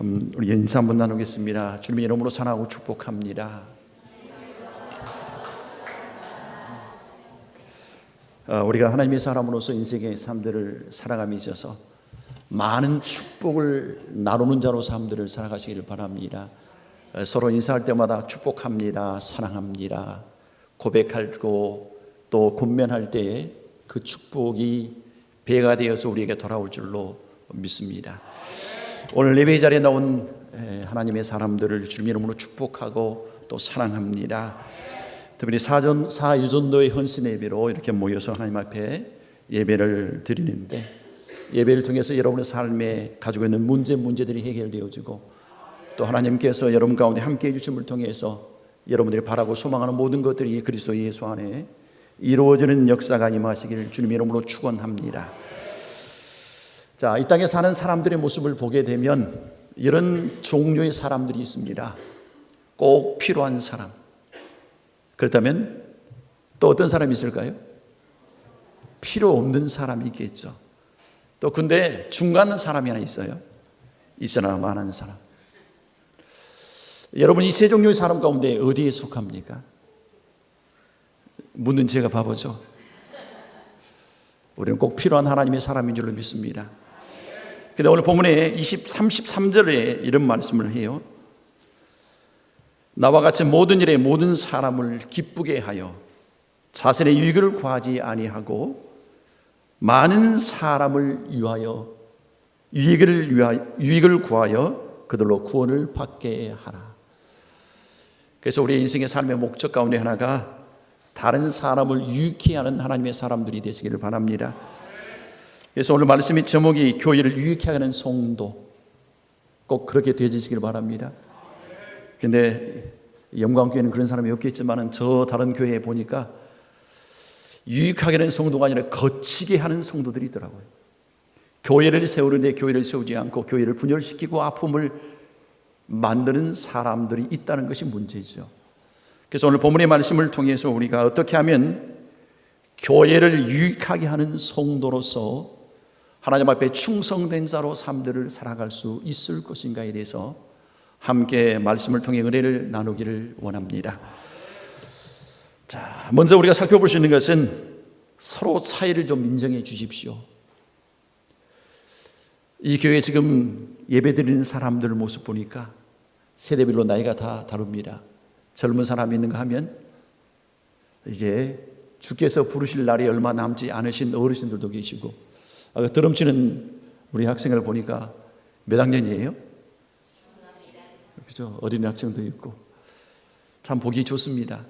우리 인사 한번 나누겠습니다. 주님의 이름으로 사랑하고 축복합니다. 우리가 하나님의 사람으로서 인생의 삶들을 살아감에 있어서 많은 축복을 나누는 자로 삶들을 살아가시기를 바랍니다. 서로 인사할 때마다 축복합니다, 사랑합니다, 고백하고 또 권면할 때에 그 축복이 배가 되어서 우리에게 돌아올 줄로 믿습니다. 오늘 예배 자리에 나온 하나님의 사람들을 주님의 이름으로 축복하고 또 사랑합니다. 특별히 사유전도의 헌신 예배로 이렇게 모여서 하나님 앞에 예배를 드리는데, 예배를 통해서 여러분의 삶에 가지고 있는 문제들이 해결되어지고 또 하나님께서 여러분 가운데 함께해 주심을 통해서 여러분들이 바라고 소망하는 모든 것들이 그리스도 예수 안에 이루어지는 역사가 임하시기를 주님의 이름으로 축원합니다. 자, 이 땅에 사는 사람들의 모습을 보게 되면 이런 종류의 사람들이 있습니다. 꼭 필요한 사람. 그렇다면 또 어떤 사람이 있을까요? 필요 없는 사람이 있겠죠. 또 근데 중간 사람이 하나 있어요. 있으나 많은 사람. 여러분, 이 세 종류의 사람 가운데 어디에 속합니까? 묻는 제가 바보죠. 우리는 꼭 필요한 하나님의 사람인 줄로 믿습니다. 근데 오늘 본문에 33절에 이런 말씀을 해요. 나와 같이 모든 일에 모든 사람을 기쁘게 하여 자신의 유익을 구하지 아니하고 많은 사람을 위하여 유익을 구하여 그들로 구원을 받게 하라. 그래서 우리의 인생의 삶의 목적 가운데 하나가 다른 사람을 유익케 하는 하나님의 사람들이 되시기를 바랍니다. 그래서 오늘 말씀의 제목이 교회를 유익케 하는 성도, 꼭 그렇게 되어지시길 바랍니다. 근데 영광교회는 그런 사람이 없겠지만 저 다른 교회에 보니까 유익하게 하는 성도가 아니라 거치게 하는 성도들이 있더라고요. 교회를 세우는데 교회를 세우지 않고 교회를 분열시키고 아픔을 만드는 사람들이 있다는 것이 문제죠. 그래서 오늘 본문의 말씀을 통해서 우리가 어떻게 하면 교회를 유익하게 하는 성도로서 하나님 앞에 충성된 자로 삶들을 살아갈 수 있을 것인가에 대해서 함께 말씀을 통해 은혜를 나누기를 원합니다. 자, 먼저 우리가 살펴볼 수 있는 것은 서로 차이를 좀 인정해 주십시오. 이 교회 지금 예배드리는 사람들 모습 보니까 세대별로 나이가 다 다릅니다. 젊은 사람이 있는가 하면 이제 주께서 부르실 날이 얼마 남지 않으신 어르신들도 계시고, 드럼치는 우리 학생을 보니까 몇 학년이에요? 그죠? 어린이 학생도 있고 참 보기 좋습니다.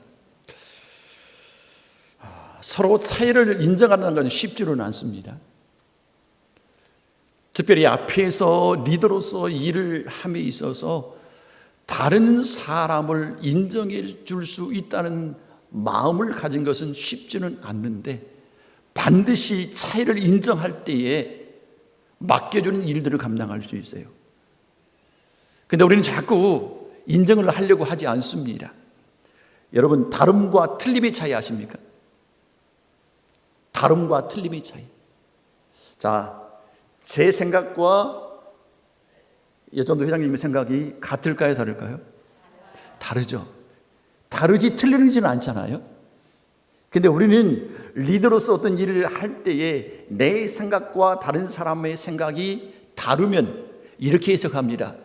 서로 차이를 인정하는 건 쉽지는 않습니다. 특별히 앞에서 리더로서 일을 함에 있어서 다른 사람을 인정해 줄 수 있다는 마음을 가진 것은 쉽지는 않는데, 반드시 차이를 인정할 때에 맡겨주는 일들을 감당할 수 있어요. 근데 우리는 자꾸 인정을 하려고 하지 않습니다. 여러분, 다름과 틀림의 차이 아십니까? 다름과 틀림의 차이. 자, 제 생각과 여전도 회장님의 생각이 같을까요, 다를까요? 다르죠. 다르지 틀리지는 않잖아요. 근데 우리는 리더로서 어떤 일을 할 때에 내 생각과 다른 사람의 생각이 다르면 이렇게 해석합니다.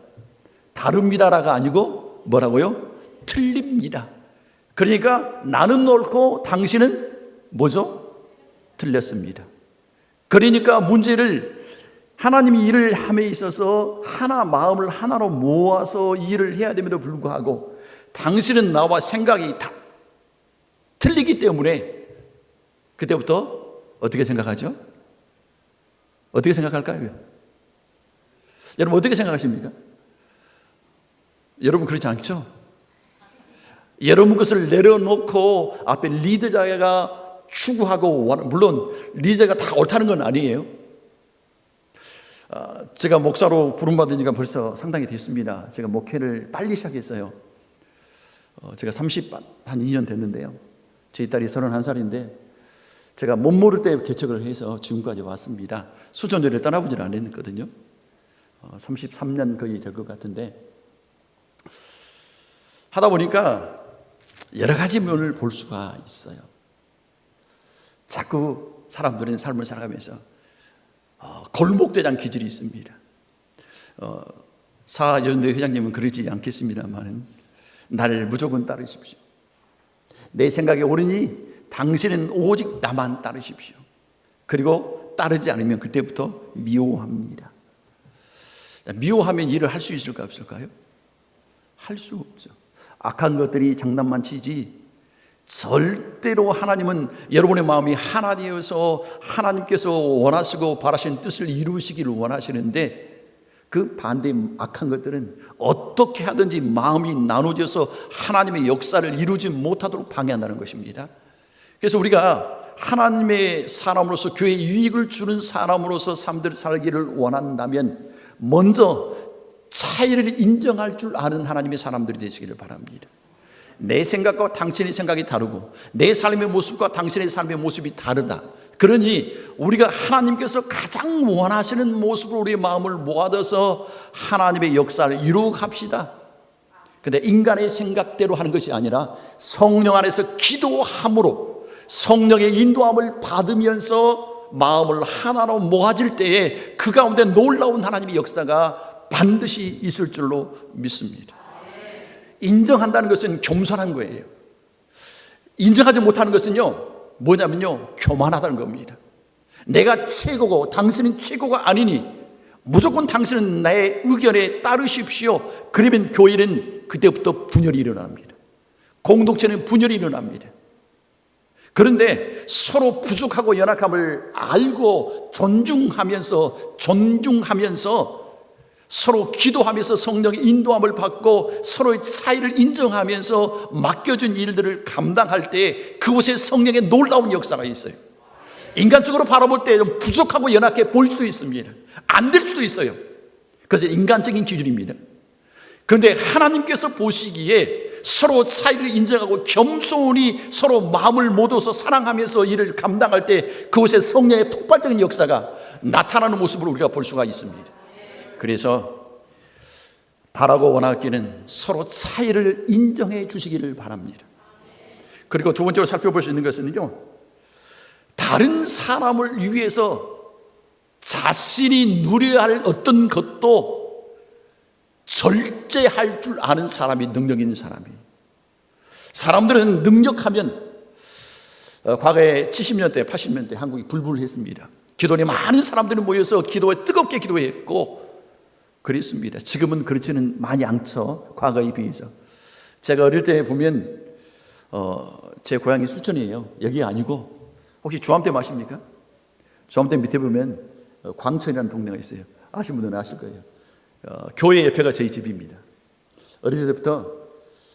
다릅니다라가 아니고 뭐라고요? 틀립니다. 그러니까 나는 옳고 당신은 뭐죠? 틀렸습니다. 그러니까 문제를 하나님이 일을 함에 있어서 하나 마음을 하나로 모아서 일을 해야 됨에도 불구하고 당신은 나와 생각이 다 틀리기 때문에 그때부터 어떻게 생각하죠? 어떻게 생각할까요? 여러분 어떻게 생각하십니까? 여러분 그렇지 않죠? 여러분 것을 내려놓고 앞에 리더자가 추구하고, 물론 리더가 다 옳다는 건 아니에요. 제가 목사로 부름받으니까 벌써 상당히 됐습니다. 제가 목회를 빨리 시작했어요. 제가 2년 됐는데요. 제 딸이 31살인데 제가 못 모를 때 개척을 해서 지금까지 왔습니다. 수전제를 떠나보지는 않았거든요. 33년 거의 될 것 같은데, 하다 보니까 여러 가지 면을 볼 수가 있어요. 자꾸 사람들은 삶을 살아가면서 골목대장 기질이 있습니다. 사연대 회장님은 그러지 않겠습니다만, 나를 무조건 따르십시오. 내 생각에 옳으니 당신은 오직 나만 따르십시오. 그리고 따르지 않으면 그때부터 미워합니다. 미워하면 일을 할 수 있을까 없을까요? 할 수 없죠. 악한 것들이 장난만 치지 절대로 하나님은 여러분의 마음이 하나 되어서 하나님께서 원하시고 바라시는 뜻을 이루시기를 원하시는데, 그 반대 악한 것들은 어떻게 하든지 마음이 나눠져서 하나님의 역사를 이루지 못하도록 방해한다는 것입니다. 그래서 우리가 하나님의 사람으로서 교회에 유익을 주는 사람으로서 삶들 살기를 원한다면 먼저 차이를 인정할 줄 아는 하나님의 사람들이 되시기를 바랍니다. 내 생각과 당신의 생각이 다르고 내 삶의 모습과 당신의 삶의 모습이 다르다. 그러니 우리가 하나님께서 가장 원하시는 모습으로 우리의 마음을 모아둬서 하나님의 역사를 이루어 갑시다. 그런데 인간의 생각대로 하는 것이 아니라 성령 안에서 기도함으로 성령의 인도함을 받으면서 마음을 하나로 모아질 때에 그 가운데 놀라운 하나님의 역사가 반드시 있을 줄로 믿습니다. 인정한다는 것은 겸손한 거예요. 인정하지 못하는 것은요, 뭐냐면요, 교만하다는 겁니다. 내가 최고고 당신은 최고가 아니니 무조건 당신은 나의 의견에 따르십시오. 그러면 교회는 그때부터 분열이 일어납니다. 공동체는 분열이 일어납니다. 그런데 서로 부족하고 연약함을 알고 존중하면서 서로 기도하면서 성령의 인도함을 받고 서로의 사이를 인정하면서 맡겨준 일들을 감당할 때 그곳에 성령의 놀라운 역사가 있어요. 인간적으로 바라볼 때 좀 부족하고 연약해 보일 수도 있습니다. 안 될 수도 있어요. 그래서 인간적인 기준입니다. 그런데 하나님께서 보시기에 서로 차이를 인정하고 겸손히 서로 마음을 모아서 사랑하면서 일을 감당할 때 그곳에 성령의 폭발적인 역사가 나타나는 모습을 우리가 볼 수가 있습니다. 그래서 바라고 원하기는 서로 차이를 인정해 주시기를 바랍니다. 그리고 두 번째로 살펴볼 수 있는 것은요, 다른 사람을 위해서 자신이 누려야 할 어떤 것도 절제할 줄 아는 사람이 능력 있는 사람이에요. 사람들은 능력하면 과거에 70년대 80년대 한국이 불불했습니다. 기도원에 많은 사람들이 모여서 기도에 뜨겁게 기도했고 그랬습니다. 지금은 그렇지는 많이 않죠. 과거에 비해서. 제가 어릴 때 보면 제 고향이 수천이에요. 여기가 아니고, 혹시 조암댐 아십니까? 조암댐 밑에 보면 광천이라는 동네가 있어요. 아시는 분들은 아실 거예요. 교회 옆에가 저희 집입니다. 어릴 때부터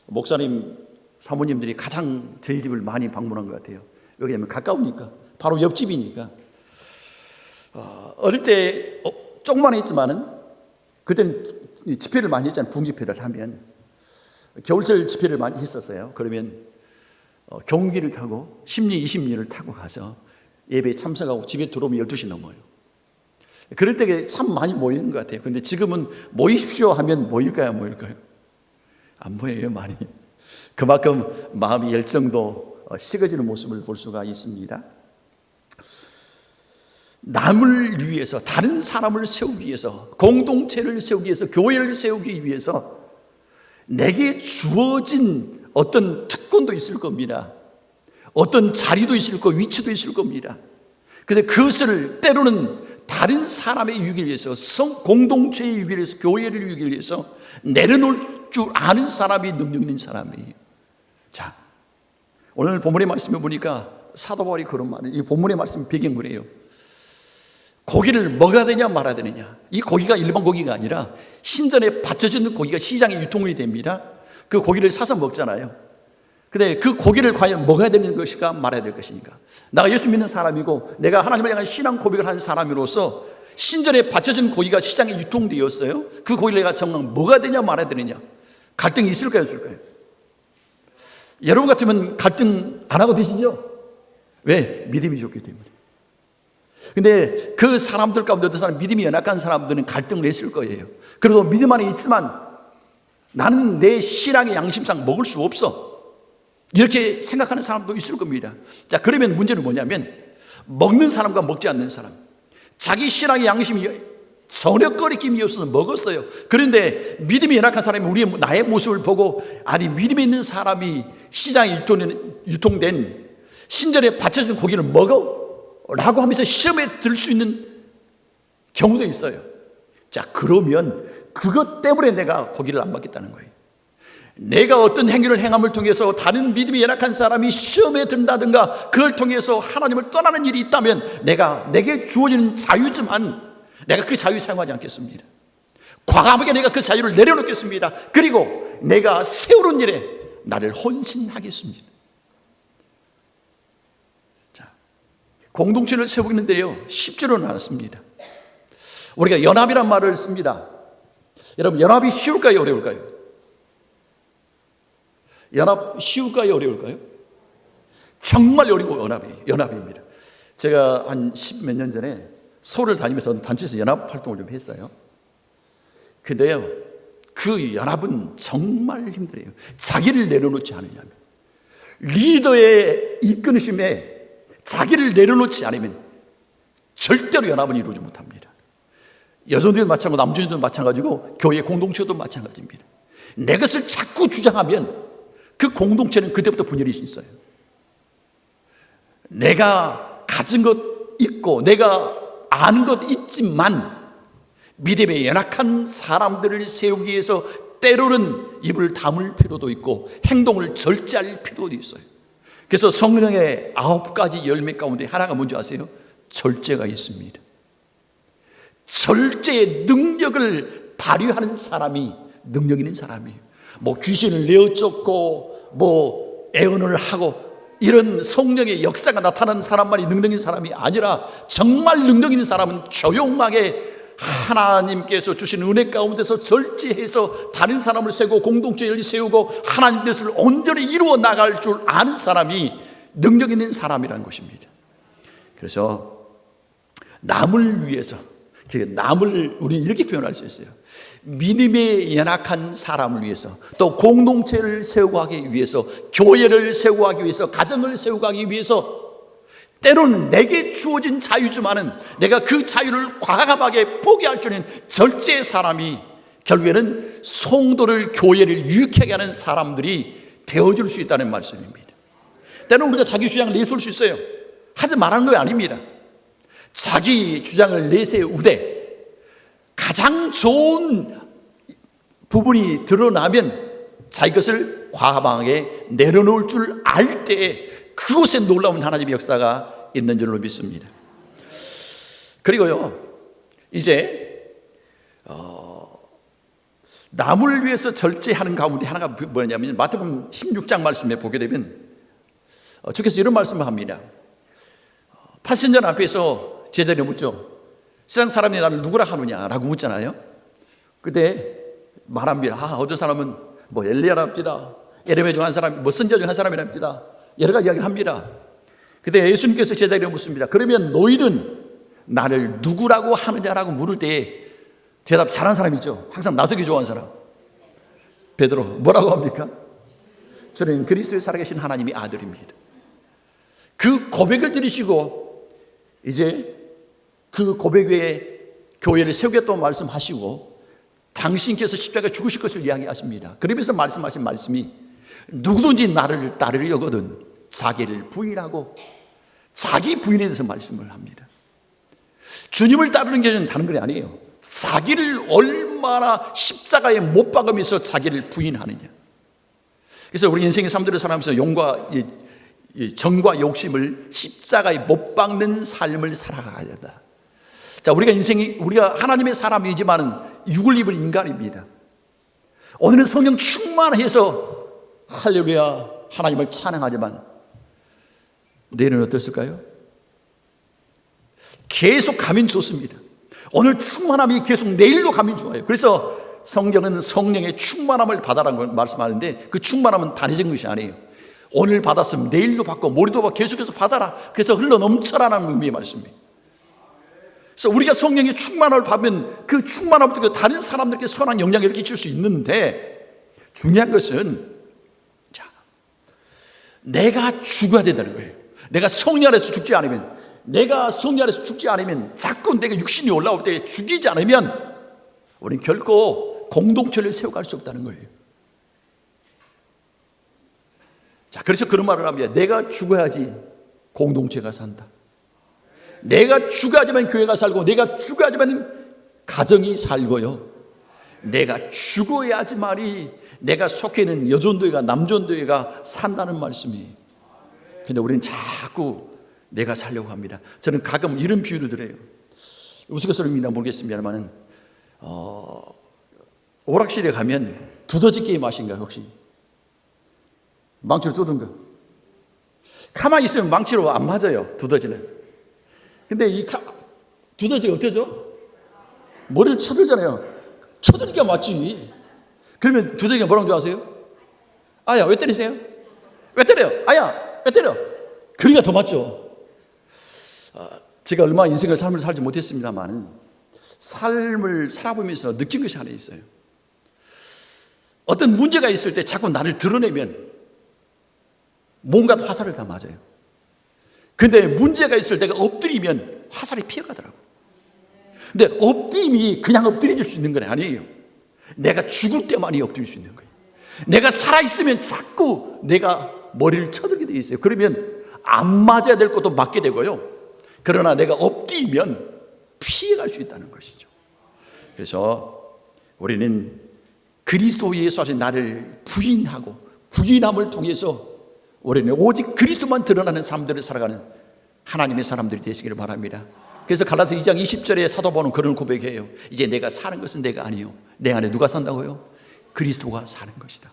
목사님 사모님들이 가장 저희 집을 많이 방문한 것 같아요. 왜냐하면 가까우니까, 바로 옆집이니까. 어릴 때 조금만 했지만은 그때는 집회를 많이 했잖아요. 붕집회를 하면 겨울철 집회를 많이 했었어요. 그러면 경기를 타고 10리 20리를 타고 가서 예배에 참석하고 집에 들어오면 12시 넘어요. 그럴 때 참 많이 모이는 것 같아요. 그런데 지금은 모이십시오 하면 모일까요? 안 모일까요? 안 모여요, 많이. 그만큼 마음의 열정도 식어지는 모습을 볼 수가 있습니다. 남을 위해서, 다른 사람을 세우기 위해서, 공동체를 세우기 위해서, 교회를 세우기 위해서 내게 주어진 어떤 특권도 있을 겁니다. 어떤 자리도 있을 거고 위치도 있을 겁니다. 그런데 그것을 때로는 다른 사람의 유익을 위해서, 공동체의 유익을 위해서, 교회를 유익을 위해서 내려놓을 줄 아는 사람이 능력 있는 사람이에요. 자, 오늘 본문의 말씀을 보니까 사도 바울이 그런 말을, 이 본문의 말씀 배경그래요. 고기를 먹어야 되냐 말아야 되느냐. 이 고기가 일반 고기가 아니라 신전에 받쳐지는 고기가 시장에 유통이 됩니다. 그 고기를 사서 먹잖아요. 근데 그 고기를 과연 먹어야 되는 것인가 말아야 될 것인가. 내가 예수 믿는 사람이고 내가 하나님을 향한 신앙 고백을 하는 사람으로서 신전에 받쳐진 고기가 시장에 유통되었어요. 그 고기를 내가 정말 먹어야 되냐 말아야 되느냐. 갈등이 있을까요 없을까요? 여러분 같으면 갈등 안 하고 드시죠? 왜? 믿음이 좋기 때문에. 근데 그 사람들 가운데 어떤 사람, 믿음이 연약한 사람들은 갈등을 했을 거예요. 그리고 믿음 안에 있지만 나는 내 신앙의 양심상 먹을 수 없어, 이렇게 생각하는 사람도 있을 겁니다. 자, 그러면 문제는 뭐냐면 먹는 사람과 먹지 않는 사람, 자기 신앙의 양심이 전혀 꺼리낌이 없어서 먹었어요. 그런데 믿음이 연약한 사람이 나의 모습을 보고, 아니 믿음이 있는 사람이 시장에 유통된 신전에 바쳐진 고기를 먹어? 라고 하면서 시험에 들 수 있는 경우도 있어요. 자, 그러면 그것 때문에 내가 고기를 안 먹겠다는 거예요. 내가 어떤 행위를 행함을 통해서 다른 믿음이 연약한 사람이 시험에 든다든가 그걸 통해서 하나님을 떠나는 일이 있다면 내게 주어지는 자유지만 내가 그 자유 사용하지 않겠습니다. 과감하게 내가 그 자유를 내려놓겠습니다. 그리고 내가 세우는 일에 나를 헌신하겠습니다. 자, 공동체를 세우는데요, 쉽지는 않았습니다. 우리가 연합이란 말을 씁니다. 여러분, 연합이 쉬울까요, 어려울까요? 연합 쉬울까요, 어려울까요? 정말 어려운 연합입니다. 제가 한 10몇 년 전에 서울을 다니면서 단체에서 연합 활동을 좀 했어요. 근데요, 그 연합은 정말 힘들어요. 자기를 내려놓지 않으려면, 리더의 이끄심에 자기를 내려놓지 않으면 절대로 연합은 이루지 못합니다. 여전들도 마찬가지고 남전들도 마찬가지고 교회 공동체도 마찬가지입니다. 내 것을 자꾸 주장하면 그 공동체는 그때부터 분열이 있어요. 내가 가진 것 있고 내가 아는 것 있지만 믿음에 연약한 사람들을 세우기 위해서 때로는 입을 다물 필요도 있고 행동을 절제할 필요도 있어요. 그래서 성령의 9가지 열매 가운데 하나가 뭔지 아세요? 절제가 있습니다. 절제의 능력을 발휘하는 사람이 능력 있는 사람이에요. 뭐 귀신을 내어쫓고 애언을 하고 이런 성령의 역사가 나타나는 사람만이 능력 있는 사람이 아니라 정말 능력 있는 사람은 조용하게 하나님께서 주신 은혜 가운데서 절제해서 다른 사람을 세우고 공동체를 세우고 하나님 뜻을 온전히 이루어 나갈 줄 아는 사람이 능력 있는 사람이라는 것입니다. 그래서 남을 위해서, 남을 우리는 이렇게 표현할 수 있어요. 믿음에 연약한 사람을 위해서, 또 공동체를 세우고 하기 위해서, 교회를 세우고 하기 위해서, 가정을 세우고 하기 위해서 때로는 내게 주어진 자유지만은 내가 그 자유를 과감하게 포기할 줄 있는 절제의 사람이 결국에는 성도를, 교회를 유익하게 하는 사람들이 되어줄 수 있다는 말씀입니다. 때로는 우리가 자기 주장을 내세울 수 있어요. 하지 말라는 거 아닙니다. 자기 주장을 내세우되 가장 좋은 부분이 드러나면 자기 것을 과감하게 내려놓을 줄 알 때 그곳에 놀라운 하나님의 역사가 있는 줄로 믿습니다. 그리고요, 이제 남을 위해서 절제하는 가운데 하나가 뭐냐면 마태복음 16장 말씀에 보게 되면 주께서 이런 말씀을 합니다. 팔신전 앞에서 제자들이 묻죠. 세상 사람이 나를 누구라 하느냐라고 묻잖아요. 그때 말합니다. 어떤 사람은 뭐 엘리야랍니다. 예레미야 중 한 사람, 뭐 선지자 중 한 사람이랍니다. 여러 가지 이야기를 합니다. 그때 예수님께서 제자들에게 묻습니다. 그러면 너희는 나를 누구라고 하느냐라고 물을 때 대답 잘하는 사람 있죠. 항상 나서기 좋아하는 사람. 베드로 뭐라고 합니까? 저는 그리스도에 살아계신 하나님의 아들입니다. 그 고백을 들으시고 이제 그 고백 외에 교회를 세우겠다고 말씀하시고 당신께서 십자가에 죽으실 것을 이야기하십니다. 그러면서 말씀하신 말씀이 누구든지 나를 따르려거든 자기를 부인하고, 자기 부인에 대해서 말씀을 합니다. 주님을 따르는 게 다른 건 아니에요. 자기를 얼마나 십자가에 못 박으면서 자기를 부인하느냐. 그래서 우리 인생의 삶들을 살아가면서 정과 욕심을 십자가에 못 박는 삶을 살아가야 된다. 자, 우리가 하나님의 사람이지만은 육을 입은 인간입니다. 오늘은 성령 충만해서 할렐루야 하나님을 찬양하지만 내일은 어땠을까요? 계속 가면 좋습니다. 오늘 충만함이 계속 내일도 가면 좋아요. 그래서 성경은 성령의 충만함을 받아라는 말씀하는데 그 충만함은 단회적인 것이 아니에요. 오늘 받았으면 내일도 받고 모레도 받고 계속해서 받아라. 그래서 흘러 넘쳐라는 의미의 말씀입니다. 그래서 우리가 성령의 충만함을 받으면 그 충만함부터 다른 사람들에게 선한 영향을 끼칠 수 있는데, 중요한 것은 자, 내가 죽어야 된다는 거예요. 내가 성령 안에서 죽지 않으면, 내가 성령 안에서 죽지 않으면, 자꾸 내가 육신이 올라올 때 죽이지 않으면 우리는 결코 공동체를 세워갈 수 없다는 거예요. 자, 그래서 그런 말을 합니다. 내가 죽어야지 공동체가 산다. 내가 죽어야지만 교회가 살고, 내가 죽어야지만 가정이 살고요. 내가 죽어야지만이 내가 속해 있는 여전도회가, 남전도회가 산다는 말씀이에요. 근데 우리는 자꾸 내가 살려고 합니다. 저는 가끔 이런 비유를 드려요. 우스갯소리입니다. 모르겠습니다만은 오락실에 가면 두더지 게임 하신가요 혹시? 망치로 뜯은 거. 가만히 있으면 망치로 안 맞아요, 두더지는. 근데 이 두더지가 어떠죠? 머리를 쳐들잖아요. 쳐들니까 맞지. 그러면 두더지가 뭐라는 줄 아세요? 아야, 왜 때리세요? 왜 때려요? 아야, 왜 때려? 그러니까 더 맞죠. 제가 얼마 인생을 삶을 살지 못했습니다만 삶을 살아보면서 느낀 것이 하나 있어요. 어떤 문제가 있을 때 자꾸 나를 드러내면 뭔가 화살을 다 맞아요. 근데 문제가 있을 때가 엎드리면 화살이 피어가더라고. 근데 엎드림이 그냥 엎드려질 수 있는 건 아니에요. 내가 죽을 때만이 엎드릴 수 있는 거예요. 내가 살아있으면 자꾸 내가 머리를 쳐들게 되어 있어요. 그러면 안 맞아야 될 것도 맞게 되고요. 그러나 내가 엎드리면 피해갈 수 있다는 것이죠. 그래서 우리는 그리스도 예수 안에 나를 부인하고, 부인함을 통해서 우리는 오직 그리스도만 드러나는 삶들을 살아가는 하나님의 사람들이 되시기를 바랍니다. 그래서 갈라디아 2장 20절에 사도 바울은 그런 고백해요. 이제 내가 사는 것은 내가 아니요, 내 안에 누가 산다고요? 그리스도가 사는 것이다.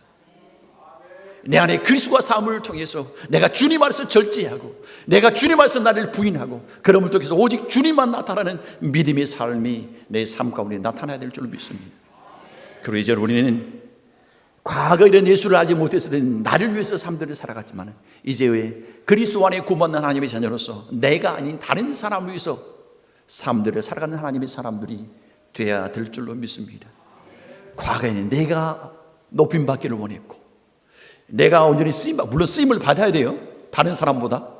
내 안에 그리스도가 삶을 통해서 내가 주님 안에서 절제하고, 내가 주님 안에서 나를 부인하고, 그럼을 통해서 오직 주님만 나타나는 믿음의 삶이 내 삶 가운데 나타나야 될 줄로 믿습니다. 그리고 이제 우리는 과거 이런 예수를 알지 못했을 때는 나를 위해서 삶들을 살아갔지만, 이제 왜 그리스도 안에 구원받는 하나님의 자녀로서 내가 아닌 다른 사람을 위해서 삶들을 살아가는 하나님의 사람들이 되어야 될 줄로 믿습니다. 과거에는 내가 높임 받기를 원했고, 내가 온전히 물론 쓰임을 받아야 돼요, 다른 사람보다.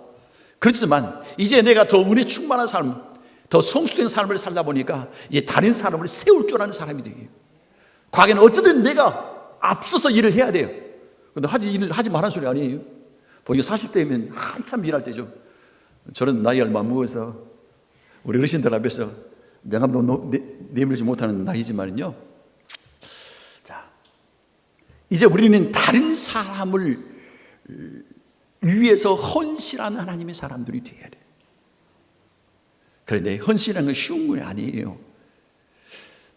그렇지만 이제 내가 더 은혜 충만한 삶, 더 성숙된 삶을 살다 보니까 이제 다른 사람을 세울 줄 아는 사람이 되요. 과거에는 어쨌든 내가 앞서서 일을 해야 돼요. 근데 일을 하지 말라는 소리 아니에요. 보니까 40대면 한참 일할 때죠. 저는 나이 얼마 먹어서 우리 어르신들 앞에서 명함도 내밀지 못하는 나이지만요. 자, 이제 우리는 다른 사람을 위해서 헌신하는 하나님의 사람들이 되어야 돼요. 그런데 헌신하는 건 쉬운 건 아니에요.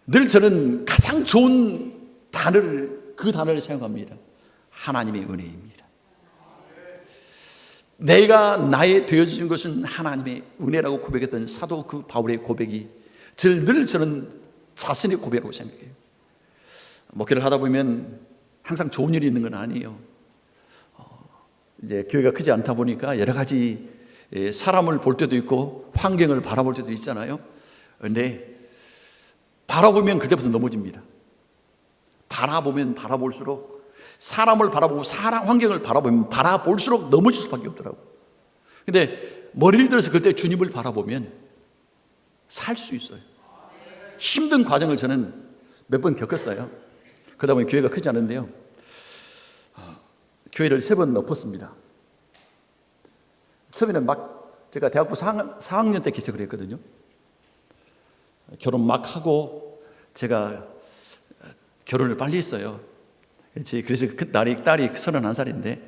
늘 저는 가장 좋은 그 단어를 사용합니다. 하나님의 은혜입니다. 내가 나의 되어진 것은 하나님의 은혜라고 고백했던 사도 그 바울의 고백이 늘 저는 자신의 고백이라고 생각해요. 목회를 하다 보면 항상 좋은 일이 있는 건 아니에요. 이제 교회가 크지 않다 보니까 여러 가지 사람을 볼 때도 있고 환경을 바라볼 때도 있잖아요. 그런데 바라보면 그때부터 넘어집니다. 바라보면 바라볼수록, 사람을 바라보고 환경을 바라보면 바라볼수록 넘어질 수밖에 없더라고요. 근데 머리를 들어서 그때 주님을 바라보면 살 수 있어요. 힘든 과정을 저는 몇 번 겪었어요. 그러다 보니 교회가 크지 않은데요, 교회를 3번 엎었습니다. 처음에는 제가 대학부 4학년 때 개척을 했거든요. 결혼 막 하고 제가 결혼을 빨리 했어요. 그래서 그 딸이 31살인데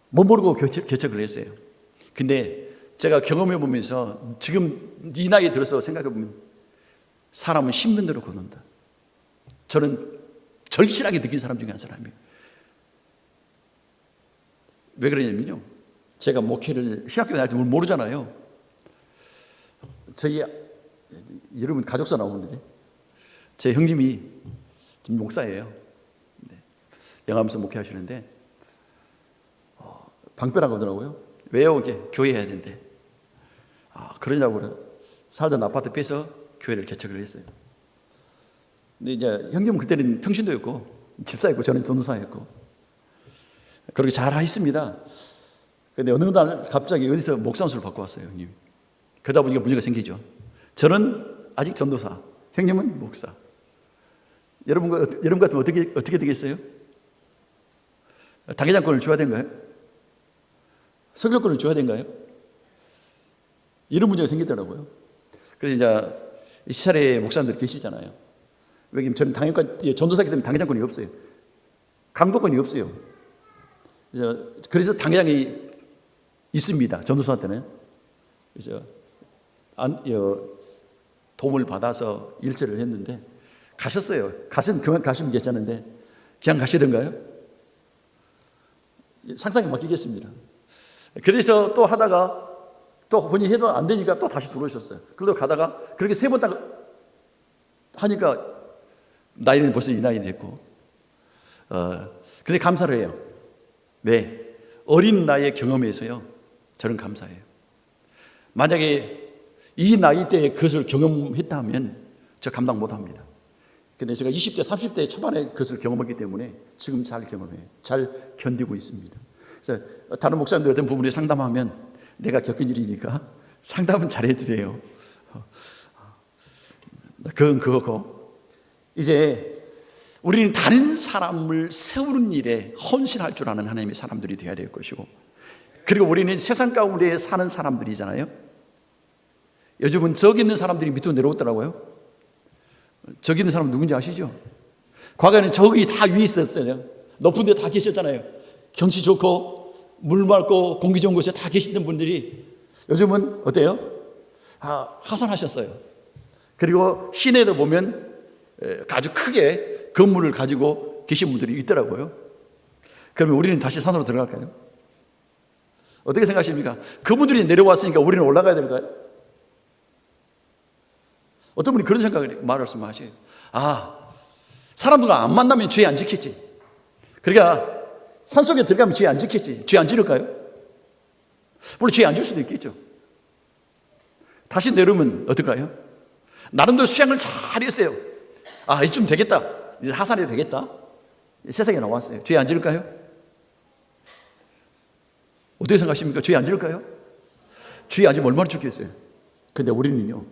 못 모르고 개척을 했어요. 근데 제가 경험해 보면서 지금 이 나이에 들어서 생각해 보면 사람은 힘든 대로 걷는다. 저는 절실하게 느낀 사람 중에 한 사람이에요. 왜 그러냐면요, 제가 목회를 신학교 다닐 때 모르잖아요. 저희 여러분 가족사 나오는데 제 형님이 지금 목사예요. 영암에서 목회하시는데 방패라고 하더라고요. 왜요? 이게 교회 해야 된대. 그러냐고 그래요. 살던 아파트 빼서 교회를 개척을 했어요. 근데 이제 형님은 그때는 평신도였고 집사였고 저는 전도사였고 그렇게 잘 하셨습니다. 근데 어느 날 갑자기 어디서 목사 안수를 받고 왔어요, 형님. 그러다 보니까 문제가 생기죠. 저는 아직 전도사, 형님은 목사. 여러분 같으면 어떻게 되겠어요? 당회장권을 줘야 되는가요? 설교권을 줘야 되는가요? 이런 문제가 생기더라고요. 그래서 이제 시차례 목사님들 계시잖아요. 왜냐면 저는 전도사이기 때문에 당회장권이 없어요. 강도권이 없어요. 그래서 당회장이 있습니다. 전도사한테는. 그래서 도움을 받아서 일처를 했는데 가셨어요. 그만 가시면 괜찮은데 그냥 가시던가요? 상상에 맡기겠습니다. 그래서 또 하다가 또 본인이 해도 안 되니까 또 다시 들어오셨어요. 그러다 가다가 그렇게 3번 딱 하니까 나이는 벌써 이 나이 됐고 근데 감사를 해요. 네, 어린 나이의 경험에서요 저는 감사해요. 만약에 이 나이 때에 그것을 경험했다면 저 감당 못합니다. 근데 제가 20대 30대 초반에 그것을 경험했기 때문에 지금 잘 경험해요. 잘 견디고 있습니다. 그래서 다른 목사님들 어떤 부분에 상담하면 내가 겪은 일이니까 상담은 잘해드려요. 그건 그거고 이제 우리는 다른 사람을 세우는 일에 헌신할 줄 아는 하나님의 사람들이 되어야 될 것이고 그리고 우리는 세상 가운데 사는 사람들이잖아요. 요즘은 저기 있는 사람들이 밑으로 내려오더라고요. 저기 있는 사람 누군지 아시죠? 과거에는 저기 다 위에 있었어요. 높은 데 다 계셨잖아요. 경치 좋고 물 맑고 공기 좋은 곳에 다 계시던 분들이 요즘은 어때요? 하산하셨어요. 그리고 시내도 보면 아주 크게 건물을 가지고 계신 분들이 있더라고요. 그러면 우리는 다시 산으로 들어갈까요? 어떻게 생각하십니까? 그분들이 내려왔으니까 우리는 올라가야 될까요? 어떤 분이 그런 생각을 말씀하셔요. 사람들과 안 만나면 죄 안 지켰지. 그러니까 산속에 들어가면 죄 안 지켰지. 죄 안 지를까요? 물론 죄 안 질 수도 있겠죠. 다시 내려오면 어떨까요? 나름대로 수양을 잘 했어요. 이쯤 되겠다. 이제 하산해도 되겠다. 세상에 나왔어요. 죄 안 지를까요? 어떻게 생각하십니까? 죄 안 지를까요? 죄 안 지면 얼마나 좋겠어요. 근데 우리는요,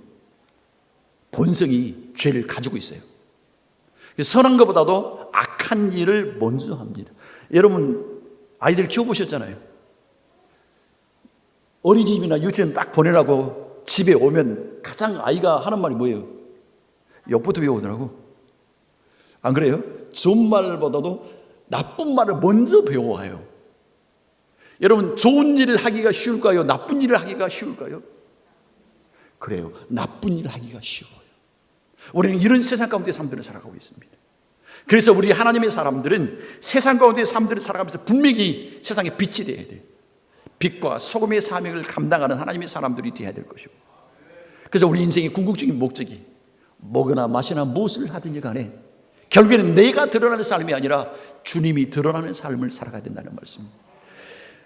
본성이 죄를 가지고 있어요. 선한 것보다도 악한 일을 먼저 합니다. 여러분 아이들 키워보셨잖아요. 어린이집이나 유치원 딱 보내라고 집에 오면 가장 아이가 하는 말이 뭐예요? 욕부터 배우더라고. 안 그래요? 좋은 말보다도 나쁜 말을 먼저 배워와요. 여러분 좋은 일을 하기가 쉬울까요? 나쁜 일을 하기가 쉬울까요? 그래요. 나쁜 일을 하기가 쉬워요. 우리는 이런 세상 가운데 사람들을 살아가고 있습니다. 그래서 우리 하나님의 사람들은 세상 가운데 사람들을 살아가면서 분명히 세상에 빛이 되어야 돼요. 빛과 소금의 사명을 감당하는 하나님의 사람들이 되어야 될 것이고 그래서 우리 인생의 궁극적인 목적이 먹으나 마시나 무엇을 하든지 간에 결국에는 내가 드러나는 삶이 아니라 주님이 드러나는 삶을 살아가야 된다는 말씀입니다.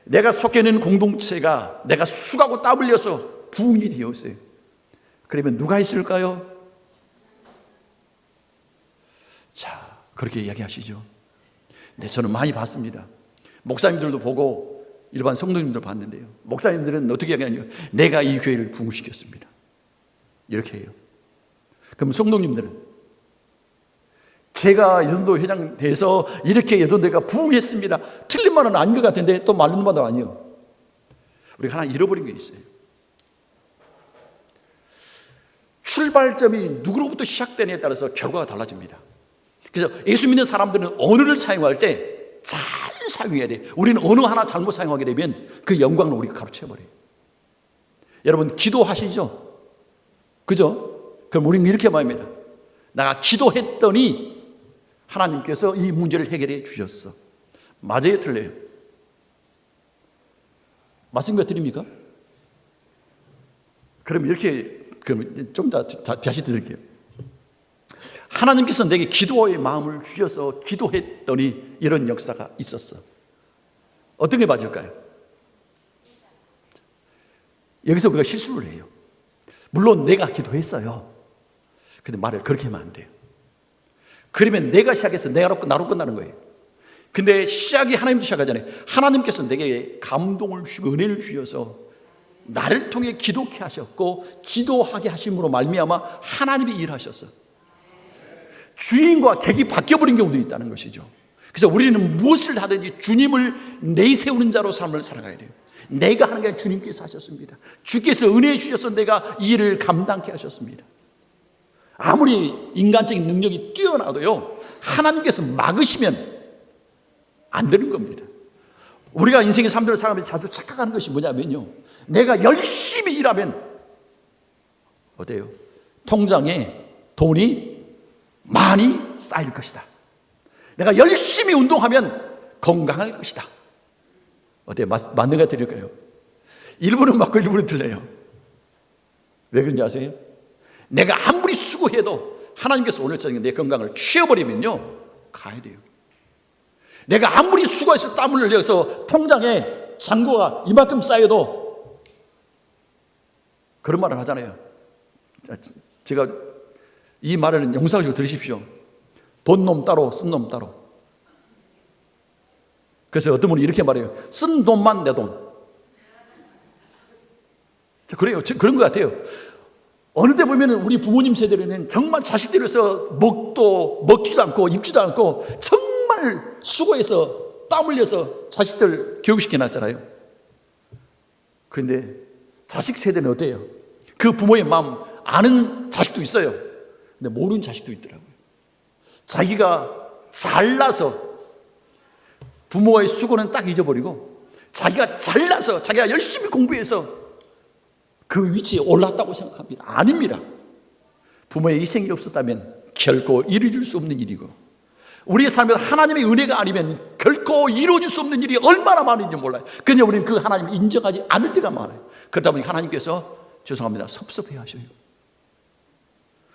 내가 속해 있는 공동체가 내가 수고하고 땀 흘려서 부흥이 되었어요. 그러면 누가 있을까요? 자, 그렇게 이야기하시죠. 네, 저는 많이 봤습니다. 목사님들도 보고 일반 성도님들도 봤는데요. 목사님들은 어떻게 이야기하냐면 내가 이 교회를 부흥시켰습니다. 이렇게 해요. 그럼 성도님들은 제가 여전도 회장 돼서 이렇게 여전도가 부흥했습니다. 틀린 말은 아닌 것 같은데 또 맞는 말도 아니에요. 우리가 하나 잃어버린 게 있어요. 출발점이 누구로부터 시작되느냐에 따라서 결과가 달라집니다. 그래서 예수 믿는 사람들은 언어를 사용할 때 잘 사용해야 돼. 우리는 언어 하나 잘못 사용하게 되면 그 영광을 우리가 가로채버려요. 여러분 기도하시죠? 그죠? 그럼 우리는 이렇게 말합니다. 내가 기도했더니 하나님께서 이 문제를 해결해 주셨어. 맞아요, 틀려요? 맞습니까, 틀립니까? 그럼 이렇게 좀 다시 드릴게요. 하나님께서 내게 기도의 마음을 주셔서 기도했더니 이런 역사가 있었어. 어떤 게 맞을까요? 여기서 우리가 실수를 해요. 물론 내가 기도했어요. 근데 말을 그렇게 하면 안 돼요. 그러면 내가 시작해서 나로 끝나는 거예요. 근데 시작이 하나님도 시작하잖아요. 하나님께서 내게 감동을 주시고 은혜를 주셔서 나를 통해 기도케 하셨고 기도하게 하심으로 말미암아 하나님이 일하셨어. 주인과 객이 바뀌어버린 경우도 있다는 것이죠. 그래서 우리는 무엇을 하든지 주님을 내세우는 자로 삶을 살아가야 돼요. 내가 하는 게 아니라 주님께서 하셨습니다. 주께서 은혜 주셔서 내가 이 일을 감당케 하셨습니다. 아무리 인간적인 능력이 뛰어나도요, 하나님께서 막으시면 안 되는 겁니다. 우리가 인생의 삶들을 살아가면서 자주 착각하는 것이 뭐냐면요, 내가 열심히 일하면 어때요? 통장에 돈이 많이 쌓일 것이다. 내가 열심히 운동하면 건강할 것이다. 어때요? 맞는 거 드릴까요? 일부는 맞고 일부는 틀려요. 왜 그런지 아세요? 내가 아무리 수고해도 하나님께서 오늘 저녁에 내 건강을 취해버리면요, 가야 돼요. 내가 아무리 수고해서 땀을 흘려서 통장에 잔고가 이만큼 쌓여도 그런 말을 하잖아요. 제가 이 말을 영상을 들으십시오. 본 놈 따로 쓴 놈 따로. 그래서 어떤 분이 이렇게 말해요. 쓴 돈만 내 돈. 그래요. 그런 것 같아요. 어느 때 보면 우리 부모님 세대는 정말 자식들을 위해서 먹지도 않고 입지도 않고 정말 수고해서 땀 흘려서 자식들 교육시켜 놨잖아요. 그런데 자식 세대는 어때요? 그 부모의 마음 아는 자식도 있어요. 근데 모르는 자식도 있더라고요. 자기가 잘나서 부모의 수고는 딱 잊어버리고 자기가 잘나서 자기가 열심히 공부해서 그 위치에 올랐다고 생각합니다. 아닙니다. 부모의 희생이 없었다면 결코 이루어질 수 없는 일이고, 우리의 삶에서 하나님의 은혜가 아니면 결코 이루어질 수 없는 일이 얼마나 많은지 몰라요. 그러나 우리는 그 하나님을 인정하지 않을 때가 많아요. 그러다 보니 하나님께서 죄송합니다, 섭섭해 하셔요.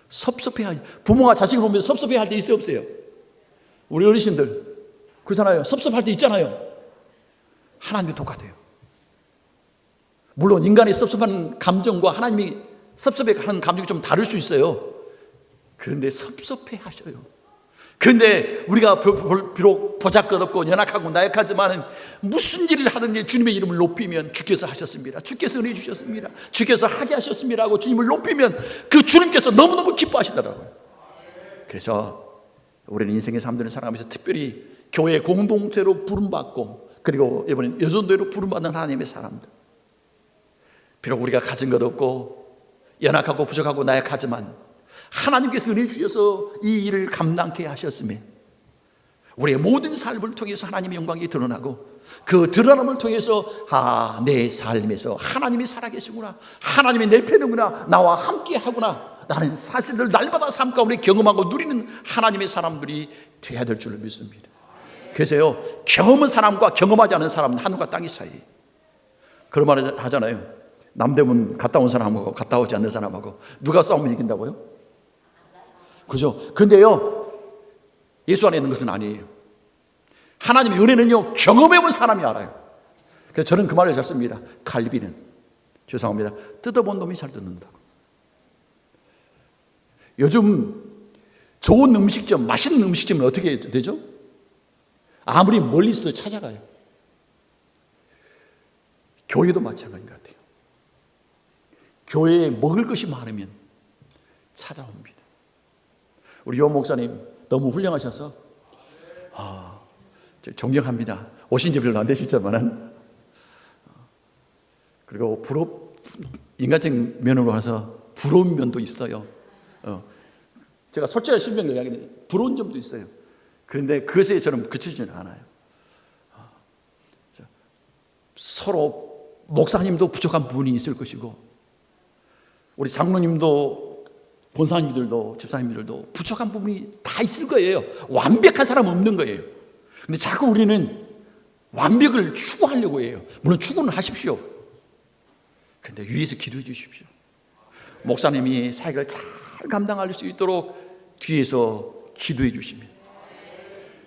섭섭해 하셔요. 부모가 자식을 보면서 섭섭해 할 때 있어요, 없어요? 우리 어르신들 그렇잖아요. 섭섭할 때 있잖아요. 하나님도 똑같아요. 물론 인간의 섭섭한 감정과 하나님이 섭섭해하는 감정이 좀 다를 수 있어요. 그런데 섭섭해 하셔요. 그런데 우리가 비록 보잘것없고 연약하고 나약하지만 무슨 일을 하든지 주님의 이름을 높이면 주께서 하셨습니다, 주께서 은혜 주셨습니다, 주께서 하게 하셨습니다 하고 주님을 높이면 그 주님께서 너무너무 기뻐하시더라고요. 그래서 우리는 인생의 삶들을 살아가면서 특별히 교회 공동체로 부름받고, 그리고 이번엔 여전도회로 부름받는 하나님의 사람들, 비록 우리가 가진 것 없고 연약하고 부족하고 나약하지만 하나님께서 은혜 주셔서 이 일을 감당케 하셨으며 우리의 모든 삶을 통해서 하나님의 영광이 드러나고, 그 드러남을 통해서 내 삶에서 하나님이 살아계시구나, 하나님이 내 편이구나, 나와 함께 하구나, 나는 사실을 날마다 삶 가운데 경험하고 누리는 하나님의 사람들이 되어야 될 줄 믿습니다. 그래서요, 경험한 사람과 경험하지 않은 사람은 하늘과 땅의 사이. 그런 말을 하잖아요. 남대문 갔다 온 사람하고 갔다 오지 않는 사람하고 누가 싸우면 이긴다고요? 그죠? 근데요, 예수 안에 있는 것은 아니에요. 하나님의 은혜는요, 경험해본 사람이 알아요. 그래서 저는 그 말을 잘 씁니다. 갈비는, 죄송합니다, 뜯어본 놈이 잘 뜯는다고. 요즘 좋은 음식점, 맛있는 음식점은 어떻게 되죠? 아무리 멀리 있어도 찾아가요. 교회도 마찬가지인 것 같아요. 교회에 먹을 것이 많으면 찾아옵니다. 우리 요 목사님 너무 훌륭하셔서 존경합니다. 오신 지 별로 안 되시지만, 그리고 인간적인 면으로 와서 부러운 면도 있어요. 제가 솔직하게 신명을 이야기해요. 부러운 점도 있어요. 그런데 그것에 저는 그치지는 않아요. 서로 목사님도 부족한 부분이 있을 것이고, 우리 장로님도 본사님들도 집사님들도 부족한 부분이 다 있을 거예요. 완벽한 사람은 없는 거예요. 근데 자꾸 우리는 완벽을 추구하려고 해요. 물론 추구는 하십시오. 그런데 위에서 기도해 주십시오. 목사님이 사역을 잘 감당할 수 있도록 뒤에서 기도해 주시면,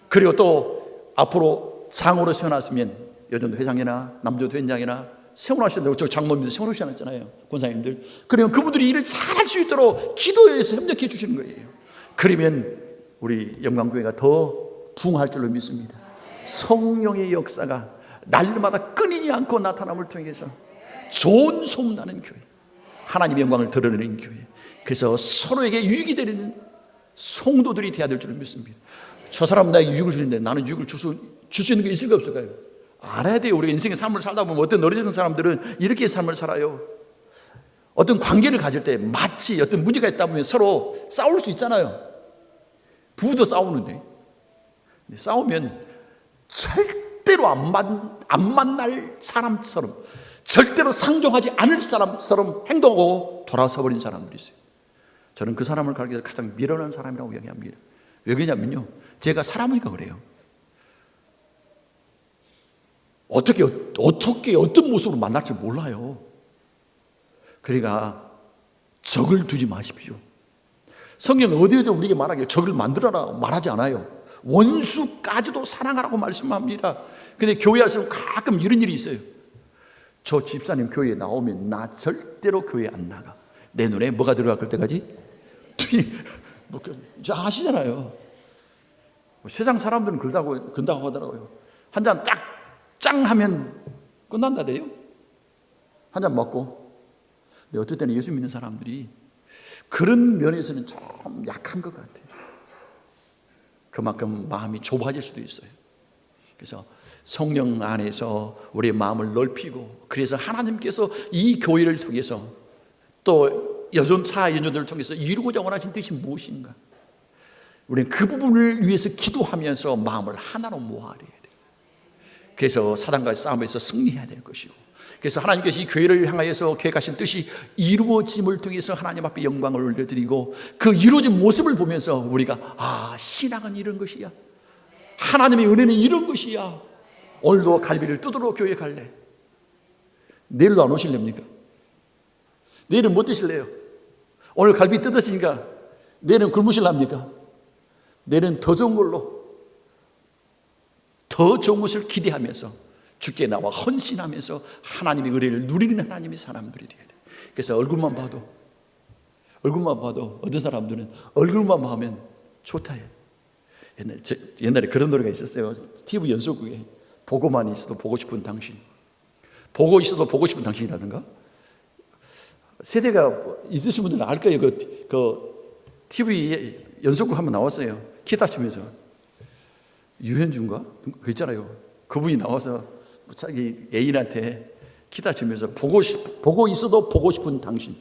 그리고 또 앞으로 장으로 세워놨으면 여전도 회장이나 남조도 회장이나 세워나셨다고. 저 장모님들 세워놓지 않았잖아요, 권사님들. 그러면 그분들이 일을 잘할 수 있도록 기도해서 협력해 주시는 거예요. 그러면 우리 영광교회가 더 부흥할 줄로 믿습니다. 성령의 역사가 날마다 끊이지 않고 나타남을 통해서 좋은 소문나는 교회, 하나님의 영광을 드러내는 교회, 그래서 서로에게 유익이 되는 성도들이 되어야 될 줄로 믿습니다. 저 사람은 나에게 유익을 주는데 나는 유익을 줄 수 있는 게 있을까 없을까요? 알아야 돼요. 우리가 인생의 삶을 살다 보면 어떤 어리석은 사람들은 이렇게 삶을 살아요. 어떤 관계를 가질 때 마치 어떤 문제가 있다 보면 서로 싸울 수 있잖아요. 부부도 싸우는데 싸우면 절대로 안 만날 사람처럼, 절대로 상종하지 않을 사람처럼 행동하고 돌아서 버린 사람들이 있어요. 저는 그 사람을 가리켜 가장 미련한 사람이라고 이야기합니다. 왜 그러냐면요, 제가 사람이니까 그래요. 어떻게 어떤 모습으로 만날지 몰라요. 그러니까 적을 두지 마십시오. 성경은 어디에도 우리에게 말하기를 적을 만들어라 말하지 않아요. 원수까지도 사랑하라고 말씀합니다. 근데 교회 와서 가끔 이런 일이 있어요. 저 집사님 교회에 나오면 나 절대로 교회 안 나가. 내 눈에 뭐가 들어갈 때까지? 아시잖아요. 세상 사람들은 그런다고 하더라고요. 한 잔 딱 짱 하면 끝난다대요. 한 잔 먹고. 근데 어떨 때는 예수 믿는 사람들이 그런 면에서는 좀 약한 것 같아요. 그만큼 마음이 좁아질 수도 있어요. 그래서 성령 안에서 우리의 마음을 넓히고, 그래서 하나님께서 이 교회를 통해서 또 사연자들을 통해서 이루고자 원하신 뜻이 무엇인가, 우리는 그 부분을 위해서 기도하면서 마음을 하나로 모아야 돼요. 그래서 사단과의 싸움에서 승리해야 될 것이고, 그래서 하나님께서 이 교회를 향하여서 계획하신 뜻이 이루어짐을 통해서 하나님 앞에 영광을 올려드리고, 그 이루어진 모습을 보면서 우리가 신앙은 이런 것이야, 하나님의 은혜는 이런 것이야. 오늘도 갈비를 뜯으러 교회 갈래? 내일도 안 오실랍니까? 내일은 못 드실래요? 오늘 갈비 뜯으시니까 내일은 굶으실랍니까? 내일은 더 좋은 걸로, 더 좋은 것을 기대하면서 주께 나와 헌신하면서 하나님의 은혜를 누리는 하나님의 사람들이 되어야 돼. 그래서 얼굴만 봐도 어떤 사람들은 얼굴만 봐면 좋다 해. 옛날에 그런 노래가 있었어요. TV 연속극에 보고만 있어도 보고 싶은 당신, 보고 있어도 보고 싶은 당신이라든가. 세대가 있으신 분들은 알 거예요. 그 TV 연속극 한번 나왔어요. 기타 치면서. 유현준가? 그 있잖아요. 그분이 나와서 자기 애인한테 기타 치면서 보고 있어도 보고 싶은 당신.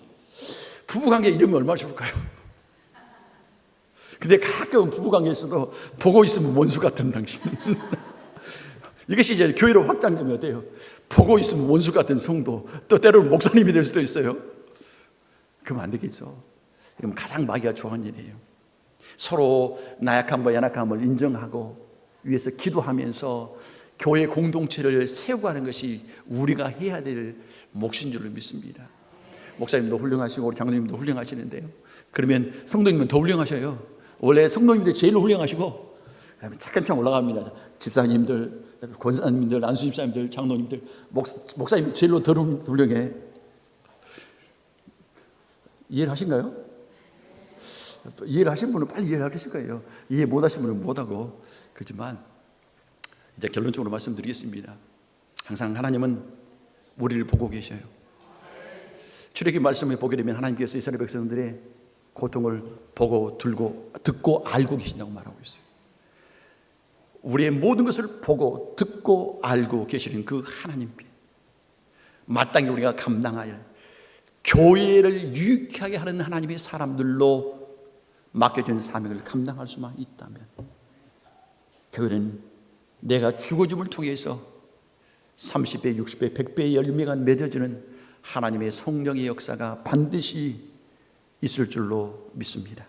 부부관계 이름이 얼마나 좋을까요? 근데 가끔 부부관계에서도 보고 있으면 원수 같은 당신. 이것이 이제 교회로 확장되면 어때요? 보고 있으면 원수 같은 성도, 또 때로는 목사님이 될 수도 있어요. 그러면 안 되겠죠. 이건 가장 마귀가 좋아하는 일이에요. 서로 나약함과 연약함을 인정하고 위해서 기도하면서 교회 공동체를 세우고 것이 우리가 해야 될 몫인 줄을 믿습니다. 목사님도 훌륭하시고 우리 장로님도 훌륭하시는데요, 그러면 성도님은 더 훌륭하셔요. 원래 성도님들 제일 훌륭하시고 그다음에 차근차근 올라갑니다. 집사님들, 권사님들, 안수집사님들, 장로님들, 목사님 제일로 더 훌륭해. 이해를 하신가요? 이해를 하신 분은 빨리 이해를 하실 거예요. 이해 못 하신 분은 못하고. 그렇지만 이제 결론적으로 말씀드리겠습니다. 항상 하나님은 우리를 보고 계셔요. 출애굽기 말씀을 보게 되면 하나님께서 이스라엘 백성들의 고통을 보고 듣고 알고 계신다고 말하고 있어요. 우리의 모든 것을 보고 듣고 알고 계시는 그 하나님께 마땅히 우리가 감당할 교회를 유익하게 하는 하나님의 사람들로 맡겨진 사명을 감당할 수만 있다면, 교회는 내가 죽어짐을 통해서 30배, 60배, 100배의 열매가 맺어지는 하나님의 성령의 역사가 반드시 있을 줄로 믿습니다.